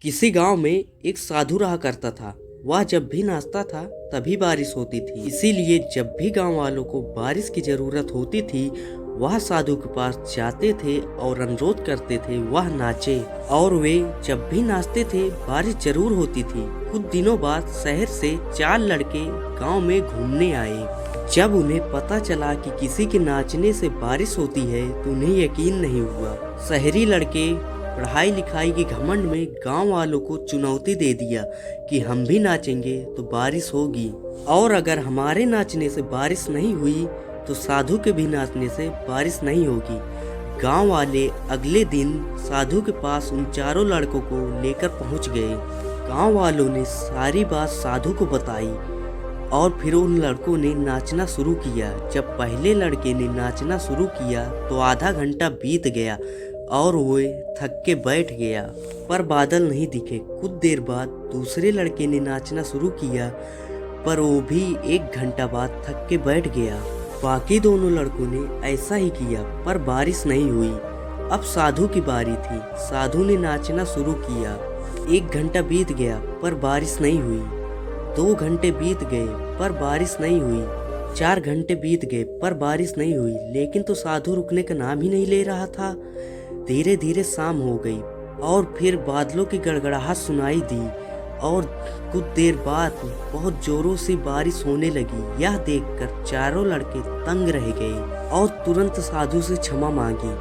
किसी गांव में एक साधु रहा करता था। वह जब भी नाचता था तभी बारिश होती थी। इसीलिए जब भी गांव वालों को बारिश की जरूरत होती थी वह साधु के पास जाते थे और अनुरोध करते थे वह नाचे। और वे जब भी नाचते थे बारिश जरूर होती थी। कुछ दिनों बाद शहर से 4 लड़के गांव में घूमने आए। जब उन्हें पता चला कि किसी के नाचने से बारिश होती है तो उन्हें यकीन नहीं हुआ। शहरी लड़के पढ़ाई लिखाई के घमंड में गांव वालों को चुनौती दे दिया कि हम भी नाचेंगे तो बारिश होगी, और अगर हमारे नाचने से बारिश नहीं हुई तो साधु के भी नाचने से बारिश नहीं होगी। गांव वाले अगले दिन साधु के पास उन चारों लड़कों को लेकर पहुंच गए। गांव वालों ने सारी बात साधु को बताई और फिर उन लड़कों ने नाचना शुरू किया। जब पहले लड़के ने नाचना शुरू किया तो आधा घंटा बीत गया और वो थक के बैठ गया, पर बादल नहीं दिखे। कुछ देर बाद दूसरे लड़के ने नाचना शुरू किया, पर वो भी 1 घंटा बाद थक के बैठ गया। बाकी दोनों लड़कों ने ऐसा ही किया, पर बारिश नहीं हुई। अब साधु की बारी थी। साधु ने नाचना शुरू किया। 1 घंटा बीत गया, पर बारिश नहीं हुई। 2 घंटे बीत गए, पर बारिश नहीं हुई। 4 घंटे बीत गए, पर बारिश नहीं हुई। लेकिन तो साधु रुकने का नाम ही नहीं ले रहा था। धीरे धीरे शाम हो गई और फिर बादलों की गड़गड़ाहट सुनाई दी और कुछ देर बाद बहुत जोरों से बारिश होने लगी। यह देखकर चारों लड़के तंग रह गए और तुरंत साधु से क्षमा मांगी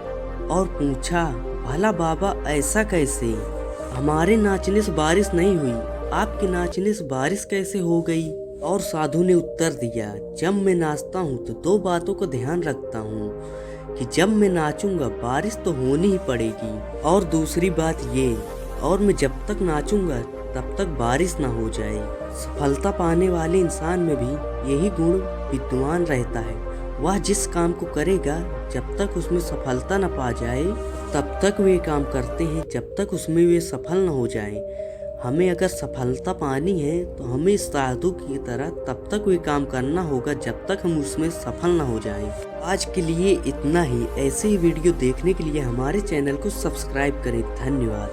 और पूछा, भला बाबा ऐसा कैसे? हमारे नाचने से बारिश नहीं हुई, आपके नाचने से बारिश कैसे हो गई? और साधु ने उत्तर दिया, जब मैं नाचता हूँ तो 2 बातों को ध्यान रखता हूँ कि जब मैं नाचूंगा बारिश तो होनी ही पड़ेगी, और दूसरी बात ये, और मैं जब तक नाचूंगा तब तक बारिश ना हो जाए। सफलता पाने वाले इंसान में भी यही गुण विद्यमान रहता है। वह जिस काम को करेगा जब तक उसमें सफलता न पा जाए तब तक वे काम करते हैं जब तक उसमें वे सफल न हो जाए। हमें अगर सफलता पानी है तो हमें इस साधु की तरह तब तक वे काम करना होगा जब तक हम उसमें सफल ना हो जाएं। आज के लिए इतना ही। ऐसे ही वीडियो देखने के लिए हमारे चैनल को सब्सक्राइब करें। धन्यवाद।